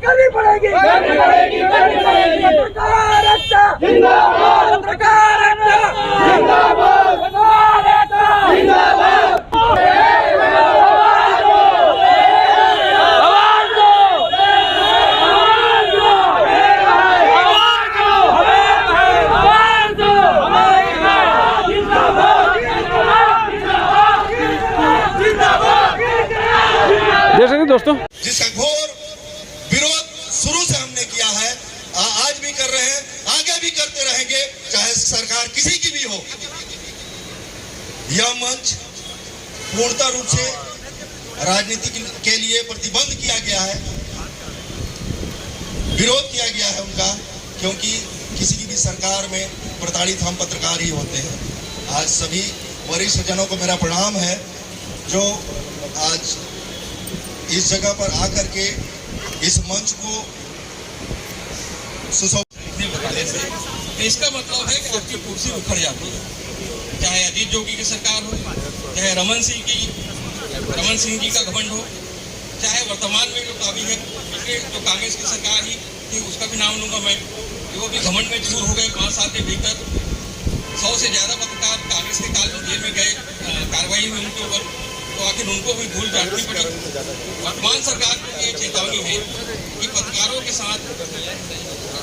करनी पड़ेगी, करनी पड़ेगी, करनी पड़ेगी। पत्रकार एकता जिंदाबाद, पत्रकार एकता जिंदाबाद, पत्रकार एकता जिंदाबाद। जैसे कि दोस्तों जिसका घोर विरोध शुरू से हमने किया है, आज भी कर रहे हैं, आगे भी करते रहेंगे, चाहे सरकार किसी की भी हो। यह मंच पूर्णतः रूप से राजनीति के लिए प्रतिबंध किया गया है, विरोध किया गया है उनका, क्योंकि किसी की भी सरकार में प्रताड़ित हम पत्रकार ही होते हैं। आज सभी वरिष्ठ जनों को मेरा प्रणाम है जो आज इस जगह पर आकर के इस मंच को बताने से तो इसका मतलब है कि आपकी कुर्सी उखड़ जाती है, चाहे अजीत जोगी की सरकार हो, चाहे रमन सिंह जी का घमंड हो, चाहे वर्तमान में जो काबिज है जो कांग्रेस की सरकार ही थी उसका भी नाम लूंगा मैं, वो भी घमंड में चूर हो गए। 5 साल के भीतर 100 से ज्यादा पत्रकार कांग्रेस के काल में जेल में गए, कार्रवाई हुई उनके ऊपर, तो आखिर उनको भी धूल चाटनी पड़ी। वर्तमान सरकार की ये चेतावनी है कि पत्रकारों के साथ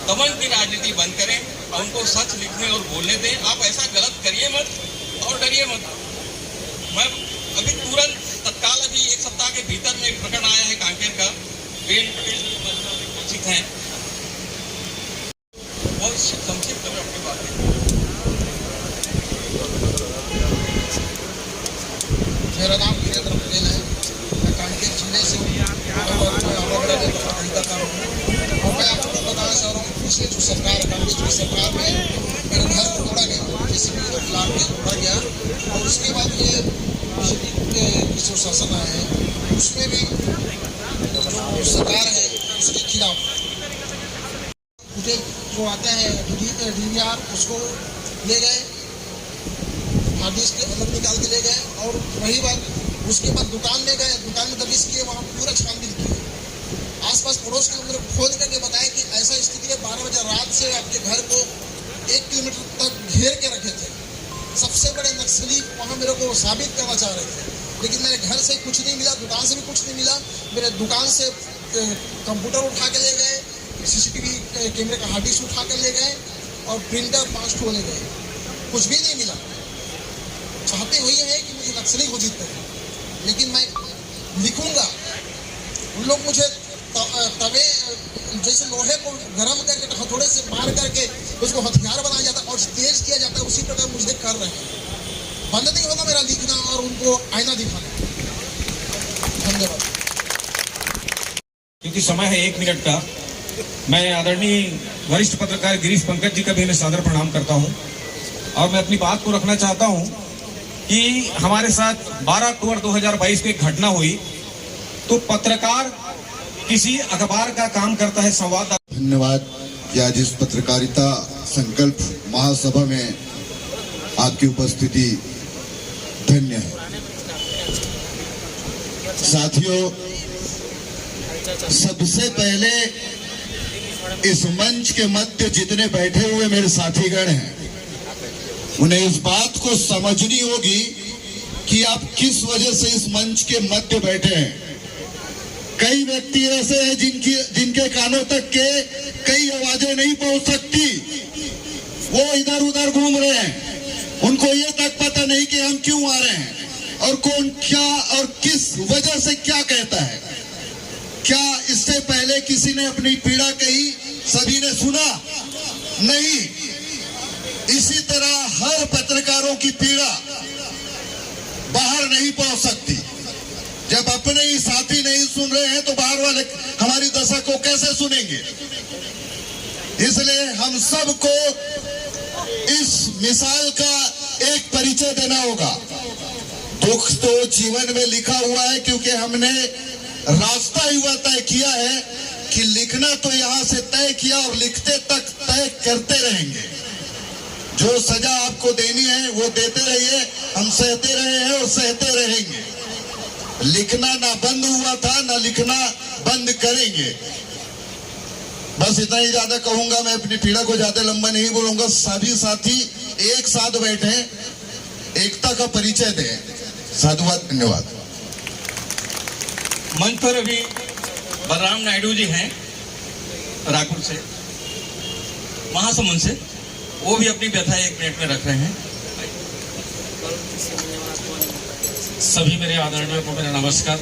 दमन की राजनीति बंद करें और उनको सच लिखने और बोलने दें। आप ऐसा गलत करिए मत और डरिए मत। मैं अभी तुरंत तत्काल अभी 1 सप्ताह के भीतर में एक प्रकरण आया है कांकेर का, बेन पटेल हैं, बहुत संक्षिप्त में अपनी बातें। मेरा नाम वीरेंद्र पटेल है, मैं कांकेर जिले से हूँ और मैं आपको बताना चाह रहा हूँ पिछले जो सरकार कांग्रेस की सरकार में मेरे घर को तोड़ा गया, किसी भी लाभ में तोड़ा गया, और उसके बाद ये बीजेपी जो शासन आया है उसमें भी जो सरकार है उसके खिलाफ मुझे जो आता है DVR उसको ले गए, हार्ड डिस्क के अलग निकाल के ले गए, और वही बात उसके बाद दुकान ले गए, दुकान में दबिश किए, वहाँ पूरा छानबीन किए, आसपास पड़ोस के अंदर खोल करके बताया कि ऐसा स्थिति है 12 बजे रात से आपके घर को 1 किलोमीटर तक घेर के रखे थे। सबसे बड़े नक्सली वहाँ मेरे को साबित करना चाह रहे थे, लेकिन मेरे घर से कुछ नहीं मिला, दुकान से भी कुछ नहीं मिला। मेरे दुकान से कंप्यूटर उठा के ले गए, CCTV कैमरे का हार्ड डिस्क उठा कर ले गए, और प्रिंटर 5 ठो ले गए, कुछ भी नहीं मिला। चाहते हुए है कि मुझे नक्सली घोषित करें, लेकिन मैं लिखूंगा। उन लोग मुझे तवे जैसे लोहे को गर्म करके हथौड़े से मार करके उसको हथियार बनाया जाता है और तेज किया जाता है, उसी प्रकार मुझे कर रहे हैं। बंद नहीं होगा मेरा लिखना और उनको आईना दिखाना। धन्यवाद। क्योंकि समय है 1 मिनट का, मैं आदरणीय वरिष्ठ पत्रकार गिरीश पंकज जी का भी मैं सादर प्रणाम करता हूं, और मैं अपनी बात को रखना चाहता हूं कि हमारे साथ 12 अक्टूबर 2022 को एक घटना हुई, तो पत्रकार किसी अखबार का काम करता है, संवाद। धन्यवाद कि आज इस पत्रकारिता संकल्प महासभा में आपकी उपस्थिति धन्य है। साथियों, सबसे पहले इस मंच के मध्य जितने बैठे हुए मेरे साथीगण हैं, उन्हें इस बात को समझनी होगी कि आप किस वजह से इस मंच के मध्य बैठे हैं। कई व्यक्ति ऐसे हैं जिनके कानों तक के कई आवाजें नहीं पहुंच सकती, वो इधर उधर घूम रहे हैं, उनको ये तक पता नहीं कि हम क्यों आ रहे हैं और कौन क्या और किस वजह से क्या कहता है। क्या इससे पहले किसी ने अपनी पीड़ा कही, सभी ने सुना? नहीं। इसी तरह हर पत्रकारों की पीड़ा बाहर नहीं पहुंच सकती। जब अपने ही साथी नहीं सुन रहे हैं तो बाहर वाले हमारी दशा को कैसे सुनेंगे? इसलिए हम सबको इस मिसाल का एक परिचय देना होगा। दुख तो जीवन में लिखा हुआ है, क्योंकि हमने रास्ता ही वह तय किया है कि लिखना तो यहां से तय किया और लिखते तक तय करते रहेंगे। जो सजा आपको देनी है वो देते रहिए, हम सहते रहे हैं और सहते रहेंगे। लिखना ना बंद हुआ था, ना लिखना बंद करेंगे। बस इतना ही ज्यादा कहूंगा, मैं अपनी पीड़ा को ज्यादा लंबा नहीं बोलूंगा। सभी साथी एक साथ बैठे, एकता का परिचय दें। साधुवाद, धन्यवाद। मंच पर अभी बलराम नायडू जी हैं रायपुर से, महासमुंद से, वो भी अपनी व्यथा 1 मिनट में रख रहे हैं। सभी मेरे आदरणीयों को मेरा नमस्कार।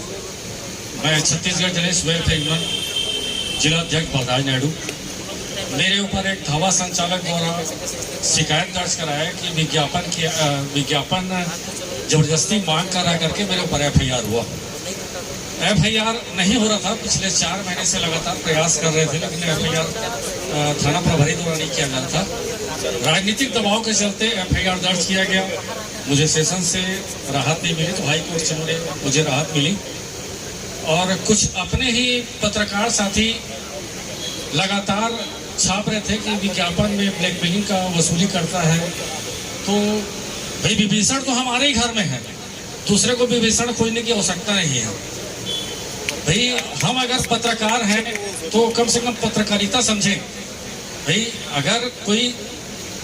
मैं छत्तीसगढ़ गणेश वेलफेयर यूनियन जिला अध्यक्ष बलराज नायडू। मेरे ऊपर एक धावा संचालक द्वारा शिकायत दर्ज कराया कि विज्ञापन जबरदस्ती मांग करा करके मेरे ऊपर FIR हुआ। FIR नहीं हो रहा था, पिछले 4 महीने से लगातार प्रयास कर रहे थे, लेकिन FIR थाना प्रभारी द्वारा नहीं किया गया था। राजनीतिक दबाव के चलते FIR दर्ज किया गया। मुझे सेशन से राहत नहीं मिली, तो हाई कोर्ट से मुझे राहत मिली। और कुछ अपने ही पत्रकार साथी लगातार छाप रहे थे कि विज्ञापन में ब्लैकमेलिंग का वसूली करता है। तो भाई विभीषण तो हमारे ही घर में है, दूसरे को विभीषण खोजने की आवश्यकता नहीं है। भाई हम अगर पत्रकार हैं तो कम से कम पत्रकारिता समझें। भाई अगर कोई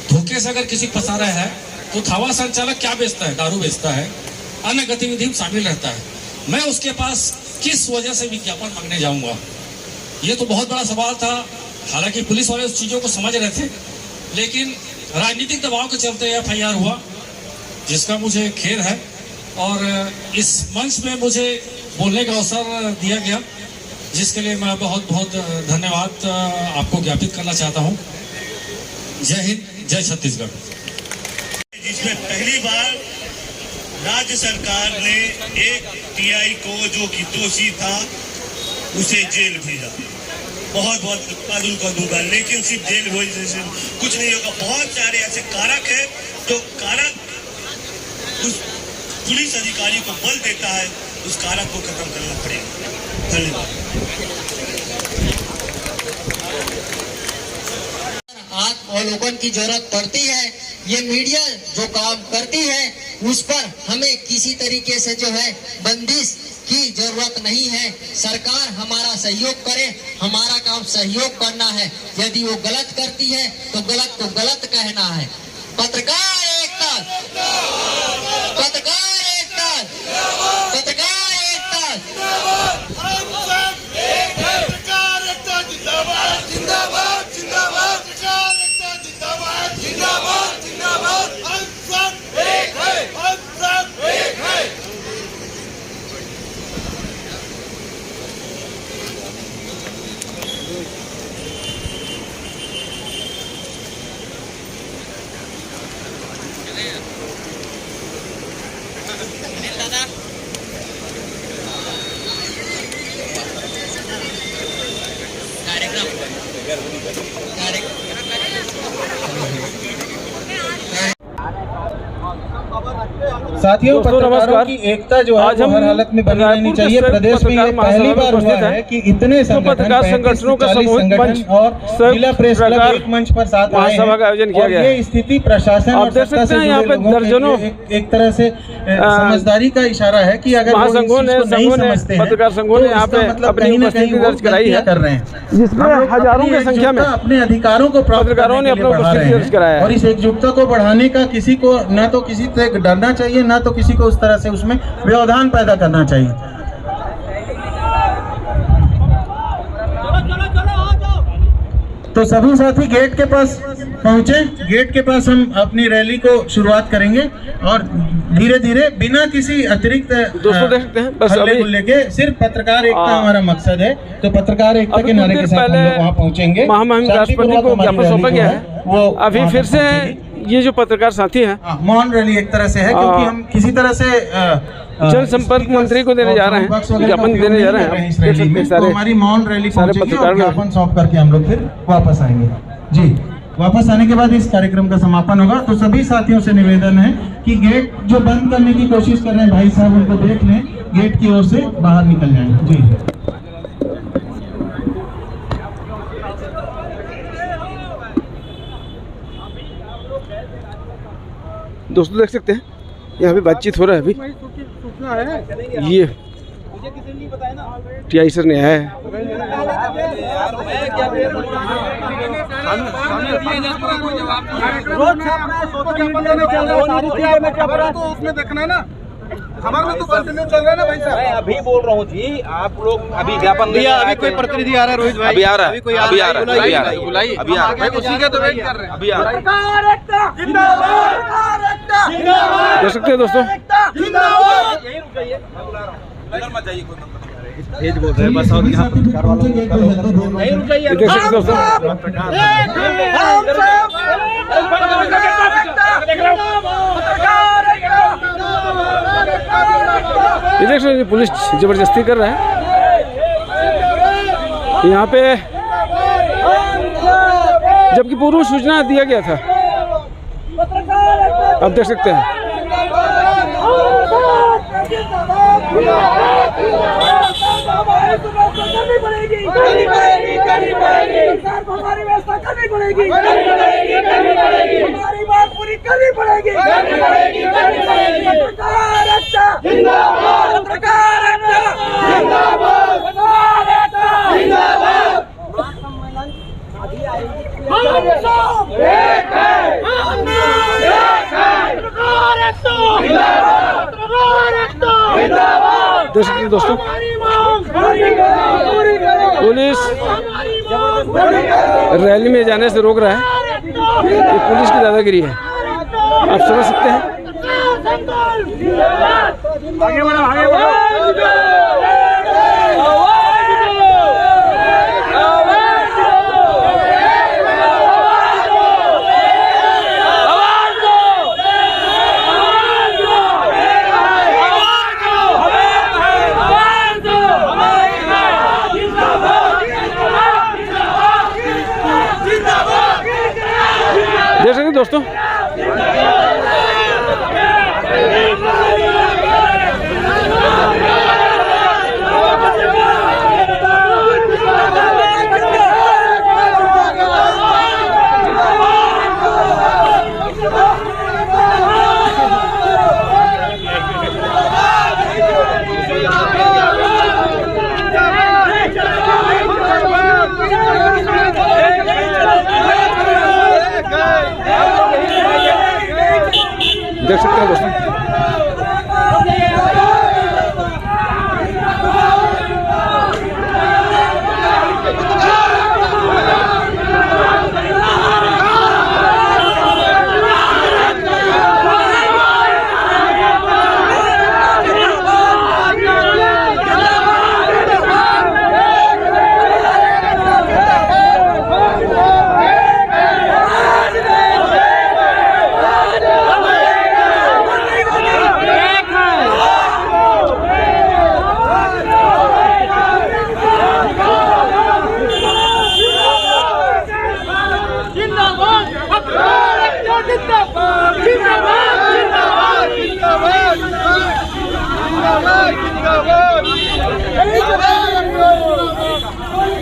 धोखे से अगर किसी फंसा रहा है तो धावा संचालक क्या बेचता है? दारू बेचता है, अन्य गतिविधि में शामिल रहता है। मैं उसके पास किस वजह से विज्ञापन मांगने जाऊंगा? ये तो बहुत बड़ा सवाल था। हालांकि पुलिस वाले उस चीजों को समझ रहे थे, लेकिन राजनीतिक दबाव के चलते FIR हुआ, जिसका मुझे खेद है। और इस मंच में मुझे बोलने का अवसर दिया गया, जिसके लिए मैं बहुत बहुत धन्यवाद आपको ज्ञापित करना चाहता हूं। जय हिंद, जय छत्तीसगढ़। जिसमें पहली बार राज्य सरकार ने एक TI को जो कि दोषी था उसे जेल भेजा। बहुत बहुत उत्पादन कर दूंगा, लेकिन सिर्फ जेल भेजने से कुछ नहीं होगा। बहुत सारे ऐसे कारक है जो कारक उस पुलिस अधिकारी को बल देता है, उस कारक को खत्म करना पड़ेगा। धन्यवाद। अवलोकन की जरूरत पड़ती है। ये मीडिया जो काम करती है उस पर हमें किसी तरीके से जो है बंदिश की जरूरत नहीं है। सरकार हमारा सहयोग करे, हमारा काम सहयोग करना है। यदि वो गलत करती है तो गलत को गलत कहना है। पत्रकार एकता, पत्रकार एकता, पत्रकार एकता, पत्रकार एकता जिंदाबाद, जिंदाबाद, जिंदाबाद, पत्रकार एकता जिंदाबाद, जिंदाबाद, जिंदाबाद। हम सब एक है, हम सब एक है। साथियों, पत्रकारों की एकता जो है वो हर हालत में बनी रहनी चाहिए। प्रदेश में ये पहली बार हुआ है कि इतने पत्रकार संगठनों का सामूहिक मंच और जिला प्रेस क्लब एक मंच पर साथ आए हैं का आयोजन किया गया है। ये स्थिति प्रशासन और सत्ता से यहाँ पे दर्जनों एक तरह से समझदारी का इशारा है कि अगर महासंघों ने पत्रकार संघों ने यहाँ पे अपनी उपस्थिति दर्ज कराई है, कर रहे हैं, जिसमें हजारों की संख्या में अपने अधिकारों को पत्रकारों ने अपनी उपस्थिति दर्ज कराया है। और इस एकजुटता को बढ़ाने का किसी को ना तो किसी से डरना चाहिए, ना तो किसी को उस तरह से उसमें व्यवधान पैदा करना चाहिए। तो सभी साथी गेट के पास पहुंचे। गेट के पास हम अपनी रैली को शुरुआत करेंगे और धीरे धीरे बिना किसी अतिरिक्त हल्ले को लेके सिर्फ पत्रकार एकता हमारा मकसद है। तो पत्रकार एकता के नारे के साथ हम लोग वहाँ पहुँचेंगे। महामहिम राष्ट्रपति को ज्ञापन सौंपा गया है। वो अभी फिर से ये जो पत्रकार साथी हैं, मौन रैली एक तरह से है, क्योंकि हम किसी तरह से जनसंपर्क मंत्री को देने जा रहे हैं, ज्ञापन देने जा रहे हैं। तो हमारी मौन रैली सारे पत्रकार ज्ञापन सौंप करके हम लोग फिर वापस आएंगे। जी, वापस आने के बाद इस कार्यक्रम का समापन होगा। तो सभी साथियों से निवेदन है कि गेट जो बंद करने की कोशिश कर रहे हैं भाई साहब, उनको देख लें, गेट की ओर से बाहर निकल जाएंगे। जी, दोस्तों देख सकते हैं यहाँ पे बातचीत हो रहा है। अभी ये TI सर ने आया है। उसमें देखना है ना, खबर में तो कंटिन्यू चल रहा है ना भाई साहब। मैं अभी बोल रहा हूँ जी, आप लोग अभी ज्ञापन दिया, अभी कोई प्रतिनिधि आ रहा है रोहित भाई, अभी आ रहा है, कोई अभी आ रहा है, बुलाइए, अभी आ रहा है, उसी का तो वेट कर रहे हैं। अभी आ रहा है। देख सकते हैं दोस्तों, तेज बोल रहे हैं बस, और यहाँ पत्रकार वालों को नहीं रुक जाइए। देख सकते हैं दोस्तों, ये देख सकते हैं पुलिस जबरदस्ती कर रहा है यहाँ पे, जबकि पूर्व सूचना दिया गया था। आप देख सकते हैं हमारी व्यवस्था करनी पड़ेगी, हमारी बात पूरी करनी पड़ेगी। पत्रकार एकता जिंदाबाद, पत्रकार एकता जिंदाबाद, पत्रकार एकता जिंदाबाद। हम सब एक है, हम एक है, पत्रकार एकता जिंदाबाद, पत्रकार एकता जिंदाबाद। देख सकते हैं दोस्तों, पुलिस रैली में जाने से रोक रहा है। ये पुलिस की दादागिरी है, आप समझ सकते हैं। आगे बढ़ो, आगे बढ़ो। देख सकते हैं दोस्तों, देख सकते हैं दोस्तों,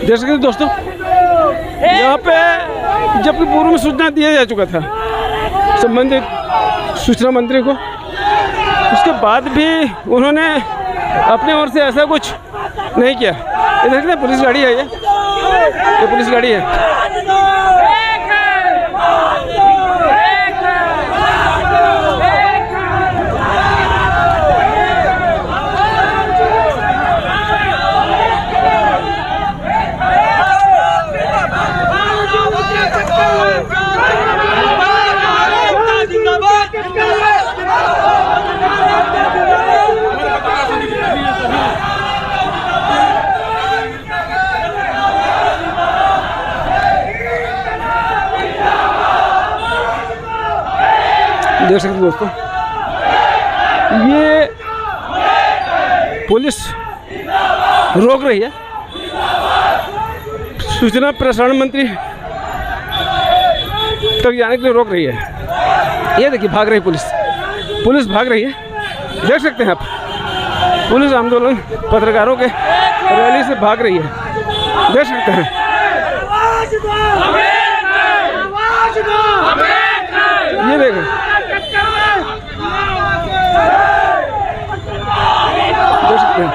देख सकते हैं दोस्तों, यहाँ पे जबकि पूर्व में सूचना दिया जा चुका था संबंधित सूचना मंत्री को, उसके बाद भी उन्होंने अपने ओर से ऐसा कुछ नहीं किया। ये देख सकते हैं पुलिस गाड़ी है, ये पुलिस गाड़ी है। देख सकते हैं दोस्तों, ये पुलिस रोक रही है, सूचना प्रसारण मंत्री तक जाने के लिए रोक रही है। ये देखिए भाग रही पुलिस भाग रही है, देख सकते हैं आप, पुलिस आंदोलन पत्रकारों के रैली से भाग रही है, देख सकते हैं। ये देखें, देख सकते हैं।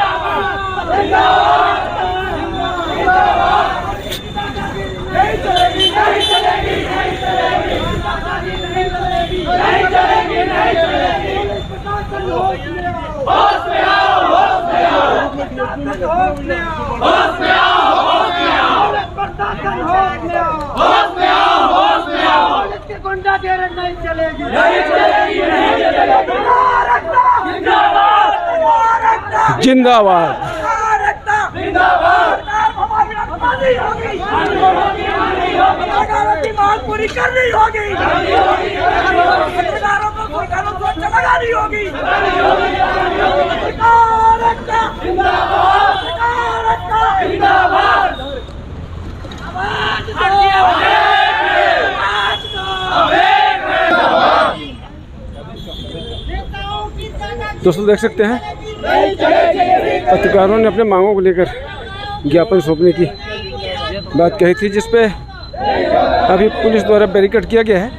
गुंडागिरी नहीं चलेगी, जिंदाबाद। पत्रकारों की मांग पूरी करनी होगी, पत्रकारों को सरकारों को लगानी होगी। दोस्तों देख सकते हैं पत्रकारों ने अपने मांगों को लेकर ज्ञापन सौंपने की बात कही थी, जिस पे अभी पुलिस द्वारा बैरिकेड किया गया है।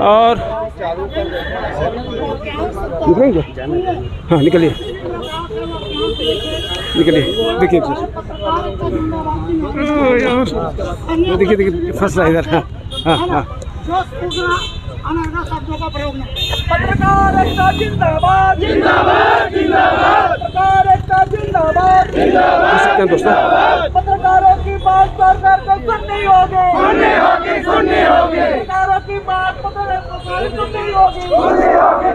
और निकलेंगे, हाँ निकलिए निकलिए। देखिए देखिए देखिए फंस रहा है इधर। हाँ हाँ हाँ पत्रकार एकता जिंदाबाद, जिंदाबाद, जिंदाबाद। पत्रकार एकता जिंदाबाद, देख सकते हैं दोस्तों, पत्रकारों की बात सरकार को सुननी होगी, सुननी होगी, सुननी होगी। पत्रकारों की बात सुननी होगी, सुननी होगी,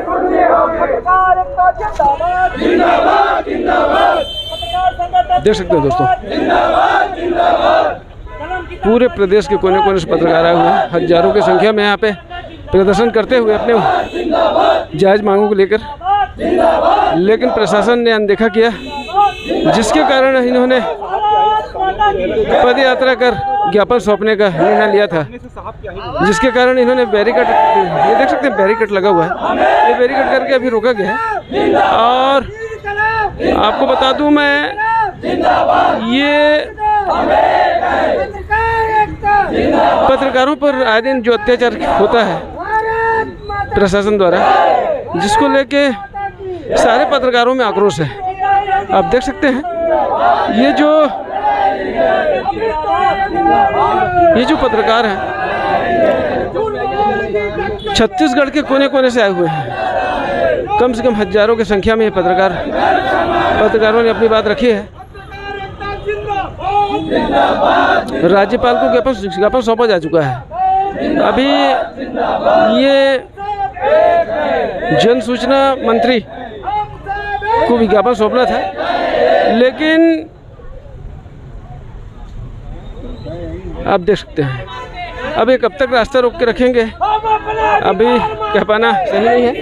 सुननी होगी। पत्रकार एकता जिंदाबाद, जिंदाबाद, जिंदाबाद। पत्रकार संगठन देख सकते हैं दोस्तों, जिंदाबाद, जिंदाबाद। पूरे प्रदेश के कोने कोने से पत्रकार आए हुए हैं, हजारों की संख्या में यहाँ पे प्रदर्शन करते हुए अपने जायज मांगों को लेकर। लेकिन प्रशासन ने अनदेखा किया, जिसके कारण इन्होंने पद यात्रा कर ज्ञापन सौंपने का निर्णय लिया था, जिसके कारण इन्होंने बैरिकेड, ये देख सकते हैं बैरिकेड लगा हुआ है, ये बैरिकेड करके अभी रोका गया है। और आपको बता दूं मैं, ये पत्रकारों पर आए दिन जो अत्याचार होता है प्रशासन द्वारा, जिसको लेके सारे पत्रकारों में आक्रोश है। आप देख सकते हैं ये जो पत्रकार हैं छत्तीसगढ़ के कोने कोने से आए हुए हैं। कम से कम हजारों की संख्या में ये पत्रकारों ने अपनी बात रखी है। राज्यपाल को ज्ञापन सौंपा जा चुका है। अभी ये जन सूचना मंत्री को विज्ञापन सौंपना था, लेकिन आप देख सकते हैं अब ये कब तक रास्ता रोक के रखेंगे, अभी कह पाना सही नहीं है।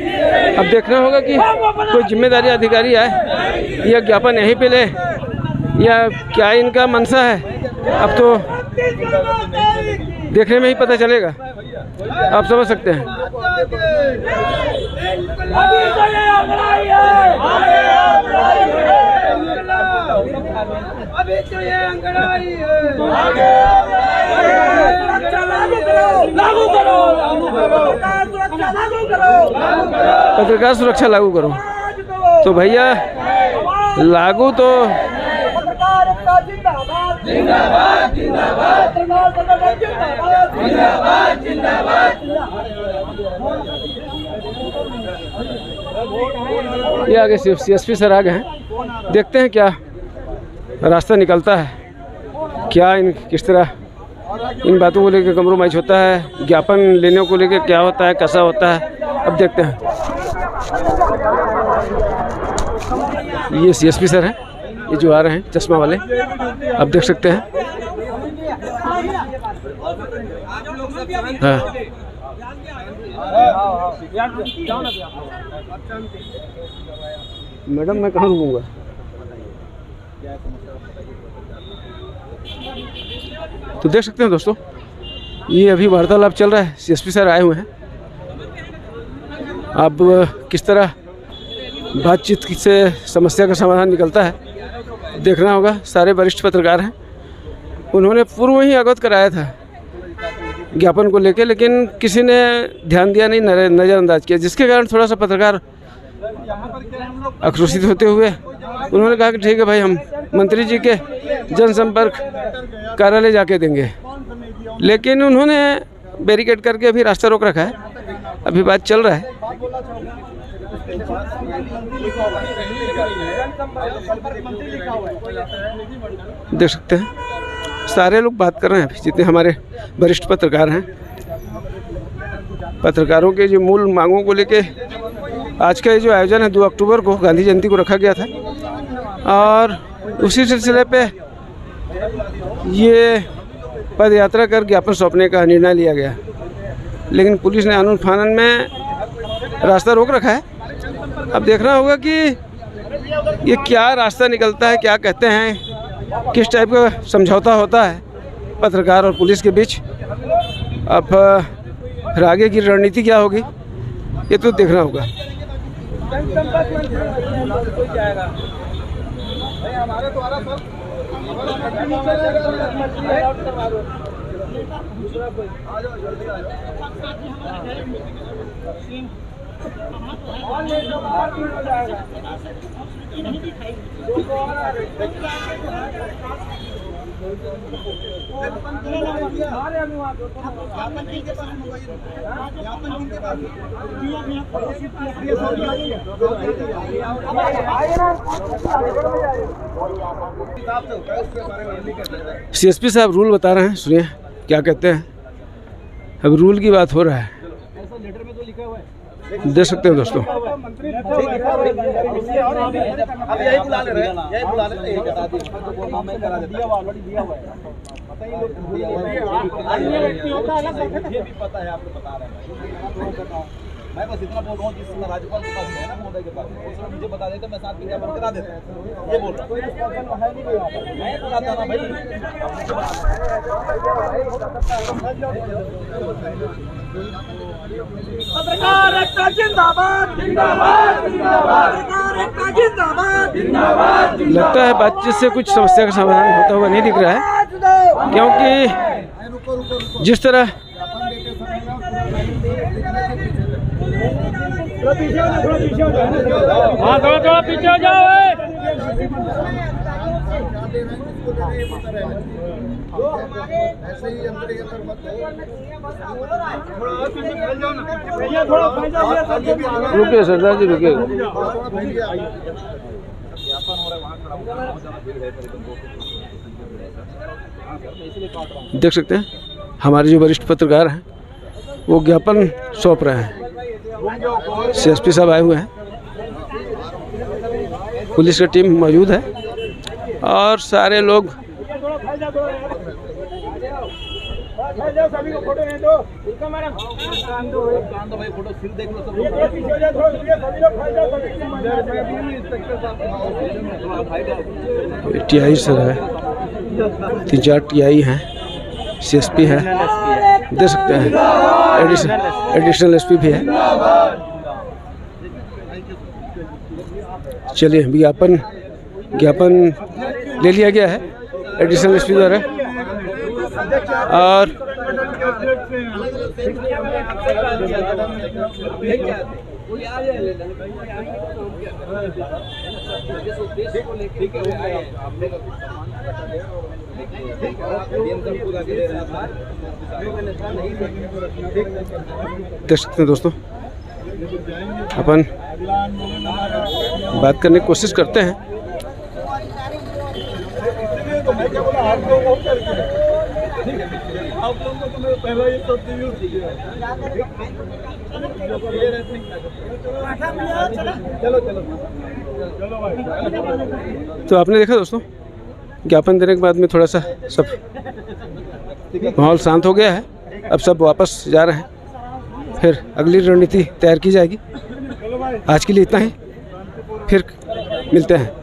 अब देखना होगा कि कोई जिम्मेदारी अधिकारी आए या ज्ञापन यहीं पे ले, या क्या इनका मंशा है। अब तो देखने में ही पता चलेगा, आप समझ सकते हैं। पत्रकार सुरक्षा लागू करो, तो भैया लागू तो जिंदाबाद, जिंदाबाद, जिंदाबाद। जिंदाबाद, जिंदाबाद। ये आगे CSP सर आ गए हैं, देखते हैं क्या रास्ता निकलता है, क्या किस तरह इन बातों को लेकर कम्प्रोमाइज होता है, ज्ञापन लेने को लेकर क्या होता है, कैसा होता है, अब देखते हैं। ये CSP सर हैं, ये जो आ रहे हैं चश्मा वाले, आप देख सकते हैं। हाँ मैडम, मैं कहाँ रुकूंगा? तो देख सकते हैं दोस्तों, ये अभी वार्तालाप चल रहा है, CSP सर आए हुए हैं। अब किस तरह बातचीत से समस्या का समाधान निकलता है देखना होगा। सारे वरिष्ठ पत्रकार हैं, उन्होंने पूर्व ही अवगत कराया था ज्ञापन को लेके, लेकिन किसी ने ध्यान दिया नहीं, नज़रअंदाज किया, जिसके कारण थोड़ा सा पत्रकार आक्रोशित होते हुए उन्होंने कहा कि ठीक है भाई, हम मंत्री जी के जनसंपर्क कार्यालय जाके देंगे। लेकिन उन्होंने बैरिकेड करके अभी रास्ता रोक रखा है, अभी बात चल रहा है। देख सकते हैं सारे लोग बात कर रहे हैं, जितने हमारे वरिष्ठ पत्रकार हैं। पत्रकारों के जो मूल मांगों को लेके आज का ये जो आयोजन है 2 अक्टूबर को गांधी जयंती को रखा गया था, और उसी सिलसिले पे ये पद यात्रा कर ज्ञापन सौंपने का निर्णय लिया गया। लेकिन पुलिस ने आनन फानन में रास्ता रोक रखा है। अब देखना होगा कि ये क्या रास्ता निकलता है, क्या कहते हैं, किस टाइप का समझौता होता है पत्रकार और पुलिस के बीच। अब फिर आगे की रणनीति क्या होगी ये तो देखना होगा। सीएसपी साहब रूल बता रहे हैं, सुनिए क्या कहते हैं। अब रूल की बात हो रहा है, देख सकते हैं दोस्तों। मैं बस इतना बोल रहा हूँ, जिस राज्यपाल के पास है ना, महोदय के पास, उसने मुझे बता देते, मैं साथ में ज्ञापन करा देता, ये बोल रहा हूँ। मैं बताता ना भाई, पत्रकार एकता जिंदाबाद, जिंदाबाद, जिंदाबाद, पत्रकार एकता जिंदाबाद, जिंदाबाद। लगता है बातचीत से कुछ समस्या का समाधान होता हुआ नहीं दिख रहा है, क्योंकि जिस तरह थोड़ा पीछे हो जाओ, हाँ थोड़ा पीछे हो जाओ। रुकिए सरदार जी, रुकिए। देख सकते हैं हमारे जो वरिष्ठ पत्रकार हैं वो ज्ञापन सौंप रहे हैं। सीएसपी साहब आए हुए हैं, पुलिस की टीम मौजूद है और सारे लोग टीआई सर है, 3-4 टीआई हैं, सीएसपी है, दे सकते हैं, एडिशनल एसपी भी है। चलिए ज्ञापन ले लिया गया है एडिशनल एसपी द्वारा, और देख सकते हैं दोस्तों, अपन बात करने की कोशिश करते हैं। तो आपने देखा दोस्तों, ज्ञापन देने के बाद में थोड़ा सा सब माहौल शांत हो गया है। अब सब वापस जा रहे हैं, फिर अगली रणनीति तैयार की जाएगी। आज के लिए इतना ही, फिर मिलते हैं।